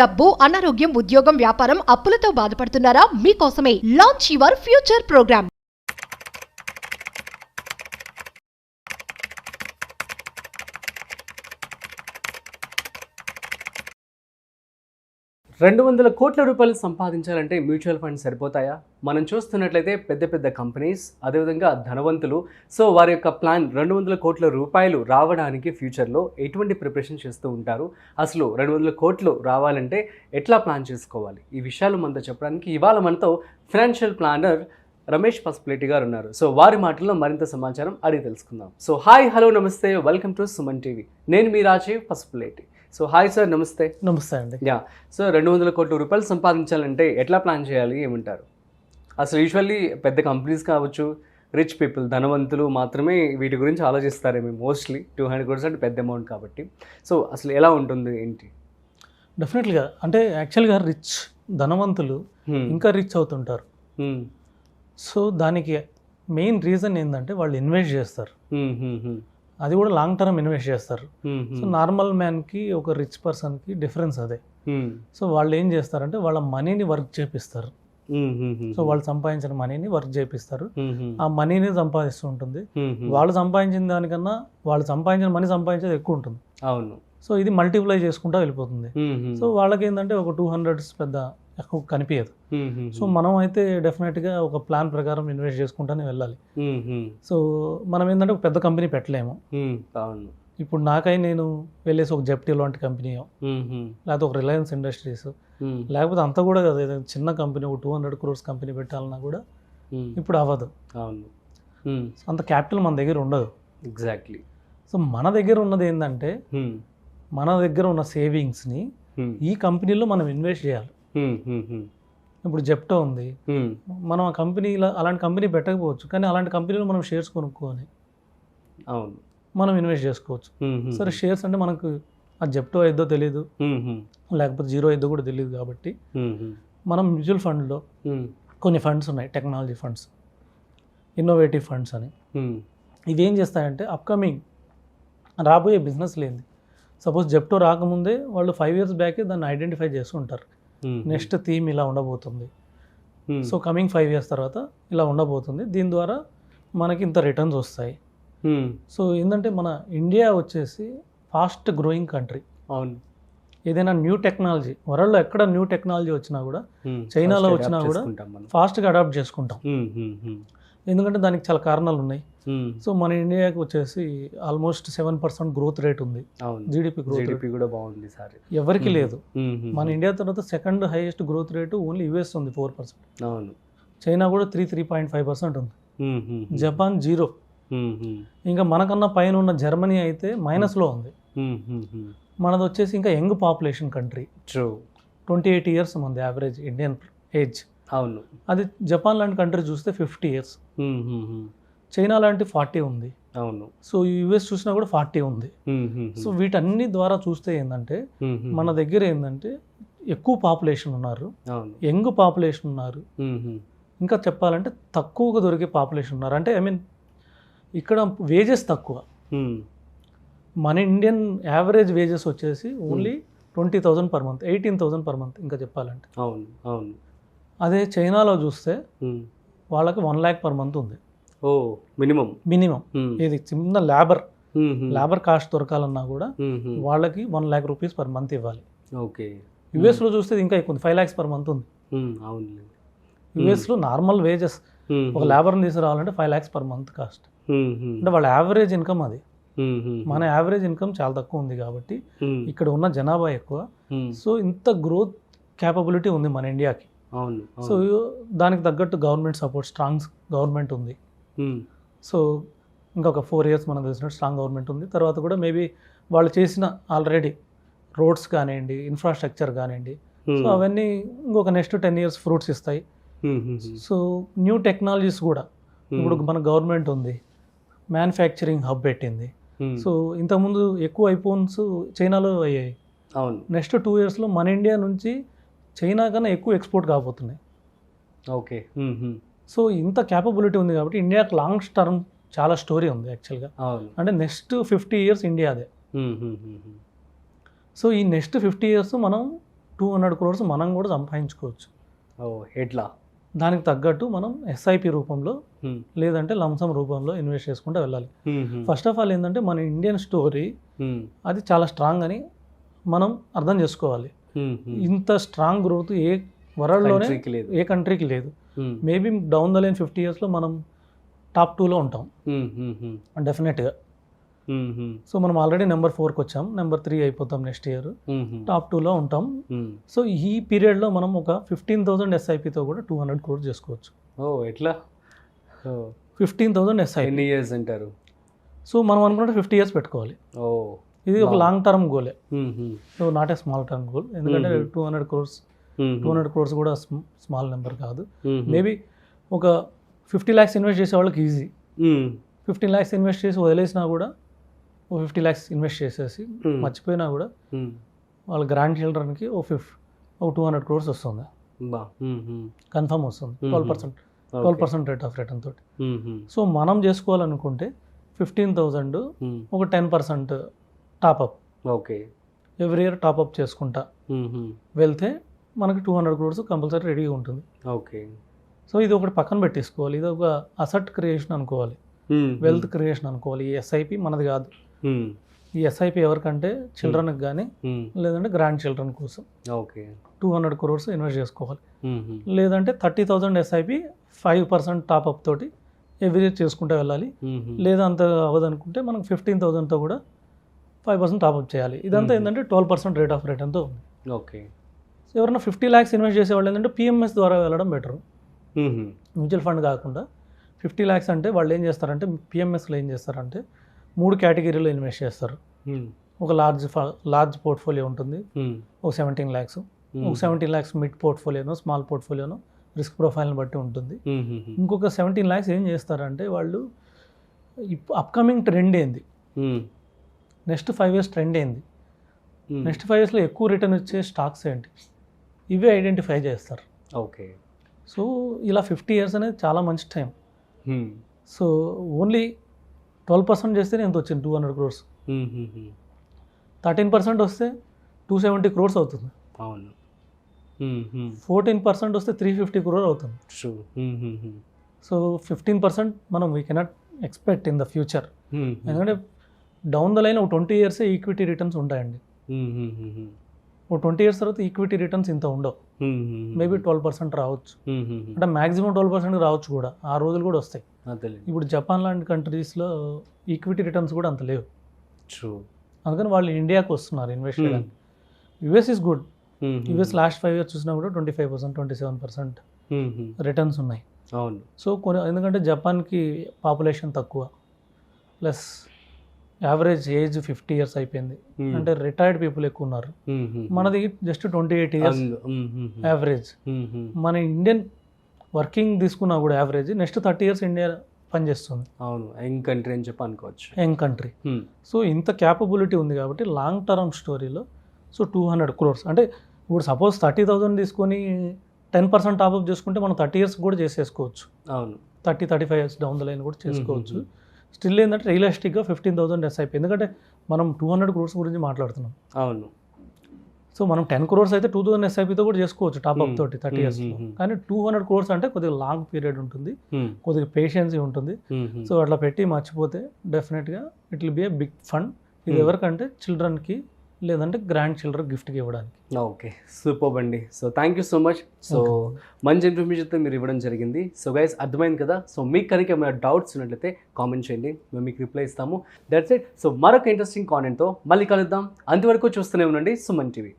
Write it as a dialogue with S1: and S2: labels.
S1: డబ్బు, అనారోగ్యం, ఉద్యోగం, వ్యాపారం, అప్పులతో బాధపడుతున్నారా? మీకోసమే లాంచ్ యువర్ ఫ్యూచర్ ప్రోగ్రామ్.
S2: $200 కోట్ల సంపాదించాలంటే మ్యూచువల్ ఫండ్స్ సరిపోతాయా? మనం చూస్తున్నట్లయితే పెద్ద పెద్ద కంపెనీస్, అదేవిధంగా ధనవంతులు, సో వారి యొక్క ప్లాన్ $200 కోట్ల రావడానికి ఫ్యూచర్లో ఎటువంటి ప్రిపరేషన్ చేస్తూ ఉంటారు? అసలు 200 కోట్లు రావాలంటే ఎట్లా ప్లాన్ చేసుకోవాలి? ఈ విషయాలు మనతో చెప్పడానికి ఇవాళ మనతో ఫైనాన్షియల్ ప్లానర్ రమేష్ పసుపులేటి గారు ఉన్నారు. సో వారి మాటల్లో మరింత సమాచారం అడిగి తెలుసుకుందాం. సో హాయ్, హలో, నమస్తే, వెల్కమ్ టు సుమన్ టీవీ. నేను మీ Rajeev Pasupuleti. So hi sir, నమస్తే.
S3: నమస్తే అండి.
S2: యా, సో $200 కోట్ల సంపాదించాలంటే ఎట్లా ప్లాన్ చేయాలి, ఏమంటారు? అసలు యూజువల్లీ పెద్ద కంపెనీస్ కావచ్చు, రిచ్ పీపుల్, ధనవంతులు మాత్రమే వీటి గురించి ఆలోచిస్తారేమో మోస్ట్లీ. 200 crores అంటే పెద్ద అమౌంట్ కాబట్టి. సో అసలు ఎలా ఉంటుంది, ఏంటి?
S3: డెఫినెట్గా అంటే యాక్చువల్గా ధనవంతులు ఇంకా రిచ్ అవుతుంటారు. సో దానికి మెయిన్ రీజన్ ఏంటంటే వాళ్ళు ఇన్వెస్ట్ చేస్తారు, అది కూడా లాంగ్ టర్మ్ ఇన్వెస్ట్ చేస్తారు. సో నార్మల్ మ్యాన్కి ఒక రిచ్ పర్సన్కి డిఫరెన్స్ అదే. సో వాళ్ళు ఏం చేస్తారంటే వాళ్ళ మనీని వర్క్ చేపిస్తారు. సో వాళ్ళు సంపాదించిన మనీని వర్క్ చేపిస్తారు, ఆ మనీని సంపాదిస్తూ ఉంటుంది. వాళ్ళు సంపాదించిన దానికన్నా వాళ్ళు సంపాదించిన మనీ సంపాదించేది ఎక్కువ ఉంటుంది.
S2: అవును.
S3: సో ఇది మల్టిప్లై చేసుకుంటూ వెళ్ళిపోతుంది. సో వాళ్ళకి ఏంటంటే ఒక 200 పెద్ద ఎక్కువ కనిపించదు. సో మనం అయితే డెఫినెట్గా ఒక ప్లాన్ ప్రకారం ఇన్వెస్ట్ చేసుకుంటానే వెళ్ళాలి. సో మనం ఏంటంటే ఒక పెద్ద కంపెనీ పెట్టలేము. ఇప్పుడు నేను వెళ్ళేసి ఒక జెప్టీ లాంటి కంపెనీ, లేకపోతే ఒక రిలయన్స్ ఇండస్ట్రీస్, లేకపోతే అంతా కూడా కదా, చిన్న కంపెనీ ఒక 200 crores కంపెనీ పెట్టాలన్నా కూడా ఇప్పుడు అవ్వదు. అంత క్యాపిటల్ మన దగ్గర ఉండదు.
S2: ఎగ్జాక్ట్లీ.
S3: సో మన దగ్గర ఉన్నది ఏంటంటే మన దగ్గర ఉన్న సేవింగ్స్ని ఈ కంపెనీలో మనం ఇన్వెస్ట్ చేయాలి. ఇప్పుడు జెప్టో ఉంది, మనం ఆ కంపెనీలో అలాంటి కంపెనీ పెట్టకపోవచ్చు, కానీ అలాంటి కంపెనీలో మనం షేర్స్ కొనుక్కొని
S2: అవును
S3: మనం ఇన్వెస్ట్ చేసుకోవచ్చు. సరే, షేర్స్ అంటే మనకు ఆ జెప్టో ఏదో తెలియదు, లేకపోతే జీరో ఏదో కూడా తెలియదు. కాబట్టి మనం మ్యూచువల్ ఫండ్లో కొన్ని ఫండ్స్ ఉన్నాయి, టెక్నాలజీ ఫండ్స్, ఇన్నోవేటివ్ ఫండ్స్ అని. ఇవేం చేస్తాయంటే అప్కమింగ్ రాబోయే బిజినెస్ లేనిది, సపోజ్ జెప్టో రాకముందే వాళ్ళు 5 years బ్యాకే దాన్ని ఐడెంటిఫై చేస్తుంటారు. నెక్స్ట్ థీమ్ ఇలా ఉండబోతుంది, సో కమింగ్ 5 years తర్వాత ఇలా ఉండబోతుంది, దీని ద్వారా మనకి ఇంత రిటర్న్స్ వస్తాయి. సో ఏంటంటే మన ఇండియా వచ్చేసి ఫాస్ట్ గ్రోయింగ్ కంట్రీ.
S2: అవును.
S3: ఏదైనా న్యూ టెక్నాలజీ, వరల్డ్లో ఎక్కడ న్యూ టెక్నాలజీ వచ్చినా కూడా, చైనాలో వచ్చినా కూడా ఫాస్ట్గా అడాప్ట్ చేసుకుంటాం. ఎందుకంటే దానికి చాలా కారణాలు ఉన్నాయి. సో మన ఇండియాకి వచ్చేసి ఆల్మోస్ట్ 7% గ్రోత్ రేట్ ఉంది. జీడిపి గ్రోత్
S2: కూడా బాగుంది సార్,
S3: ఎవరికి లేదు. మన ఇండియా తర్వాత second highest growth rate only US ఉంది, 4%.
S2: అవును.
S3: చైనా కూడా 3.5% ఉంది. జపాన్ 0. ఇంకా మనకన్నా పైన ఉన్న జర్మనీ అయితే మైనస్లో ఉంది. మనది వచ్చేసి ఇంకా యంగ్ పాపులేషన్ కంట్రీ. 28 years మంది యావరేజ్ ఇండియన్ ఏజ్.
S2: అవును.
S3: అది జపాన్ లాంటి కంట్రీ చూస్తే 50 years. చైనా లాంటి 40 ఉంది.
S2: అవును.
S3: సో యుఎస్ చూసినా కూడా 40 ఉంది. సో వీటన్ని ద్వారా చూస్తే ఏంటంటే మన దగ్గర ఏంటంటే ఎక్కువ పాపులేషన్ ఉన్నారు, యంగ్ పాపులేషన్ ఉన్నారు, ఇంకా చెప్పాలంటే తక్కువగా దొరికే పాపులేషన్ ఉన్నారు. అంటే ఇక్కడ వేజెస్ తక్కువ. మన ఇండియన్ యావరేజ్ వేజెస్ వచ్చేసి only 20,000 per month, 18,000 per month ఇంకా చెప్పాలంటే.
S2: అవును. అవును.
S3: అదే చైనాలో చూస్తే వాళ్ళకి 1 lakh per month ఉంది.
S2: ఓ, మినిమం. ఇది చిన్న లేబర్ కాస్ట్ దొరకాలన్నా కూడా వాళ్ళకి 1 lakh rupees per month ఇవ్వాలి. ఓకే.
S3: యుఎస్లో చూస్తే ఇంకా ఎక్కువ, 5 lakhs per month ఉంది. యుఎస్లో నార్మల్ వేజెస్ ఒక లేబర్ని తీసుకురావాలంటే 5 lakhs per month కాస్ట్. అంటే వాళ్ళ యావరేజ్ ఇన్కమ్ అది. మన యావరేజ్ ఇన్కమ్ చాలా తక్కువ ఉంది కాబట్టి ఇక్కడ ఉన్న జనాభా ఎక్కువ. సో ఇంత గ్రోత్ క్యాపబిలిటీ ఉంది మన ఇండియాకి. సో దానికి తగ్గట్టు గవర్నమెంట్ సపోర్ట్, స్ట్రాంగ్ గవర్నమెంట్ ఉంది. సో ఇంకొక 4 years మనకు తెలిసినట్టు స్ట్రాంగ్ గవర్నమెంట్ ఉంది. తర్వాత కూడా మేబీ వాళ్ళు చేసిన ఆల్రెడీ రోడ్స్ కానివ్వండి, ఇన్ఫ్రాస్ట్రక్చర్ కానివ్వండి, సో అవన్నీ ఇంకొక నెక్స్ట్ 10 years ఫ్రూట్స్ ఇస్తాయి. సో న్యూ టెక్నాలజీస్ కూడా ఇప్పుడు మన గవర్నమెంట్ ఉంది, మ్యానుఫ్యాక్చరింగ్ హబ్ పెట్టింది. సో ఇంతకుముందు ఎక్కువ ఐఫోన్స్ చైనాలో అయ్యాయి. నెక్స్ట్ 2 yearsలో మన ఇండియా నుంచి చైనా కన్నా ఎక్కువ ఎక్స్పోర్ట్ కాబోతున్నాయి.
S2: ఓకే.
S3: సో ఇంత క్యాపబిలిటీ ఉంది కాబట్టి ఇండియాకి లాంగ్ టర్మ్ చాలా స్టోరీ ఉంది యాక్చువల్గా. అంటే నెక్స్ట్ 50 years ఇండియాదే. సో ఈ నెక్స్ట్ 50 years మనం 200 crores మనం కూడా సంపాదించుకోవచ్చు.
S2: ఓ ఎట్లా?
S3: దానికి తగ్గట్టు మనం ఎస్ఐపి రూపంలో లేదంటే లంసమ్ రూపంలో ఇన్వెస్ట్ చేసుకుంటూ వెళ్ళాలి. ఫస్ట్ ఆఫ్ ఆల్ ఏంటంటే మన ఇండియన్ స్టోరీ అది చాలా స్ట్రాంగ్ అని మనం అర్థం చేసుకోవాలి. ఇంత స్ట్రాంగ్ గ్రోత్ ఏ వరల్డ్లోనే ఏ కంట్రీకి లేదు. మేబీ డౌన్ ద లైన్ 50 yearsలో మనం టాప్ 2లో ఉంటాం డెఫినెట్గా. సో మనం ఆల్రెడీ నెంబర్ 4కి వచ్చాం, నెంబర్ 3 అయిపోతాం నెక్స్ట్ ఇయర్, టాప్ 2లో ఉంటాం. సో ఈ పీరియడ్లో మనం ఒక 15,000 ఎస్ఐపితో కూడా 200 crores చేసుకోవచ్చు.
S2: ఓ ఎట్లా?
S3: 15,000 ఎస్ఐపి
S2: ఎన్ని ఇయర్స్ అంటారు?
S3: సో మనం అనుకుంటే 50 years పెట్టుకోవాలి.
S2: ఓ
S3: ఇది ఒక లాంగ్ టర్మ్ గోలే, so not a small term goal. ఎందుకంటే 200 crores కూడా స్మాల్ నెంబర్ కాదు. మేబీ ఒక 50 lakhs ఇన్వెస్ట్ చేసే వాళ్ళకి ఈజీ. 15 lakhs ఇన్వెస్ట్ చేసి వదిలేసినా కూడా, ఓ 50 lakhs ఇన్వెస్ట్ చేసేసి మర్చిపోయినా కూడా వాళ్ళ గ్రాండ్ చిల్డ్రన్కి ఓ 200 crores వస్తుంది, కన్ఫర్మ్ వస్తుంది. 12% రేట్ ఆఫ్ రిటర్న్ తోటి. సో మనం చేసుకోవాలనుకుంటే 15,000 ఒక 10% top-up,
S2: okay,
S3: every year top-up చేసుకుంటా వెళ్తే మనకి 200 crores కంపల్సరీ రెడీగా ఉంటుంది.
S2: ఓకే.
S3: సో ఇది ఒకటి పక్కన పెట్టేసుకోవాలి. ఇది ఒక అసెట్ క్రియేషన్ అనుకోవాలి, వెల్త్ క్రియేషన్ అనుకోవాలి. ఈ ఎస్ఐపి మనది కాదు. ఈ ఎస్ఐపి ఎవరికంటే చిల్డ్రన్కి కానీ లేదంటే గ్రాండ్ చిల్డ్రన్ కోసం
S2: ఓకే
S3: 200 crores ఇన్వెస్ట్ చేసుకోవాలి. లేదంటే 30,000 ఎస్ఐపి 5% టాప్అప్ తోటి ఎవ్రీ ఇయర్ చేసుకుంటూ వెళ్ళాలి. లేదా అంత అవ్వదనుకుంటే మనకు 15,000తో కూడా 5% టాప్అప్ చేయాలి. ఇదంతా ఏంటంటే 12% రేట్ ఆఫ్ రిటర్న్తో ఉంది.
S2: ఓకే.
S3: సో ఎవరైనా 50 lakhs ఇన్వెస్ట్ చేసేవాళ్ళు ఏంటంటే పిఎంఎస్ ద్వారా వెళ్ళడం బెటర్. మ్యూచువల్ ఫండ్ కాకుండా 50 lakhs అంటే వాళ్ళు ఏం చేస్తారంటే పిఎంఎస్లో ఏం చేస్తారంటే 3 కేటగిరీలో ఇన్వెస్ట్ చేస్తారు. ఒక లార్జ్ పోర్ట్ఫోలియో ఉంటుంది, ఒక 17 lakhs, ఒక 17 lakhs మిడ్ పోర్ట్ఫోలియోనో స్మాల్ పోర్ట్ఫోలియోనో రిస్క్ ప్రొఫైల్ని బట్టి ఉంటుంది. ఇంకొక 17 lakhs ఏం చేస్తారంటే వాళ్ళు అప్కమింగ్ ట్రెండ్ ఏంది, నెక్స్ట్ 5 years ట్రెండ్ ఏంది, నెక్స్ట్ 5 yearsలో ఎక్కువ రిటర్న్ వచ్చే స్టాక్స్ ఏంటి, ఇవే ఐడెంటిఫై చేస్తారు.
S2: ఓకే.
S3: సో ఇలా 50 years అనేది చాలా మంచి టైం. సో ఓన్లీ 12% చేస్తేనే ఎంత వచ్చింది 200 crores. 13% వస్తే 270 crores అవుతుంది.
S2: అవును.
S3: 14% వస్తే 350 crores అవుతుంది. సో 15% మనం we cannot expect in the future. ఎందుకంటే డౌన్ ద లైన్ ఒక 20 years ఈక్విటీ రిటర్న్స్ ఉంటాయండి. ఒక 20 years తర్వాత ఈక్విటీ రిటర్న్స్ ఇంత ఉండవు. మేబీ 12% రావచ్చు, అంటే మ్యాక్సిమం 12% రావచ్చు కూడా. ఆ రోజులు కూడా వస్తాయి. ఇప్పుడు జపాన్ లాంటి కంట్రీస్లో ఈక్విటీ రిటర్న్స్ కూడా అంత లేవు. అందుకని వాళ్ళు ఇండియాకి వస్తున్నారు ఇన్వెస్ట్ చేయడానికి. US is good. US last 5 years చూసినా కూడా 25%, 27% రిటర్న్స్ ఉన్నాయి.
S2: అవును.
S3: సో ఎందుకంటే జపాన్కి పాపులేషన్ తక్కువ, ప్లస్ యావరేజ్ ఏజ్ 50 years అయిపోయింది, అంటే రిటైర్డ్ పీపుల్ ఎక్కువ ఉన్నారు. మనది జస్ట్ 28 years యావరేజ్. మన ఇండియన్ వర్కింగ్ తీసుకున్నా కూడా యావరేజ్ నెక్స్ట్ 30 years ఇండియా పనిచేస్తుంది.
S2: అవును, యంగ్ కంట్రీ అని చెప్పి అనుకోవచ్చు.
S3: Young country. సో ఇంత క్యాపబిలిటీ ఉంది కాబట్టి లాంగ్ టర్మ్ స్టోరీలో సో 200 crores అంటే ఇప్పుడు సపోజ్ 30,000 తీసుకొని 10% టాప్అప్ చేసుకుంటే మనం 30 years కూడా చేసేసుకోవచ్చు.
S2: అవును,
S3: 35 years డౌన్ ద లైన్ కూడా చేసుకోవచ్చు. స్టిల్ ఏంటంటే రియలిస్టిక్గా 15,000 ఎస్ఐపి, ఎందుకంటే మనం 200 crores గురించి మాట్లాడుతున్నాం.
S2: అవును.
S3: సో మనం 10 crores అయితే 2,000 ఎస్ఐపితో కూడా చేసుకోవచ్చు టాప్అప్ తోటి 30 years. కానీ 200 crores అంటే కొద్దిగా లాంగ్ పీరియడ్ ఉంటుంది, కొద్దిగా పేషెన్సీ ఉంటుంది. సో అట్లా పెట్టి మర్చిపోతే డెఫినెట్గా it will be a big fund. ఇది ఎవరికంటే చిల్డ్రన్కి లేదంటే గ్రాండ్ చిల్డ్రన్ గిఫ్ట్కి ఇవ్వడానికి.
S2: ఓకే, సూపర్ అండి. So thank you so much. So మంచి ఇన్ఫర్మేషన్తో మీరు ఇవ్వడం జరిగింది. సో గైస్ అర్థమైంది కదా. సో మీకు కనుక ఏమైనా డౌట్స్ ఉన్నట్లయితే కామెంట్ చేయండి, మేము మీకు రిప్లై ఇస్తాము. That's it. సో మరొక ఇంట్రెస్టింగ్ కాంటెంట్తో మళ్ళీ కలుద్దాం. అంతవరకు చూస్తూనే ఉండండి సుమన్ టీవీ.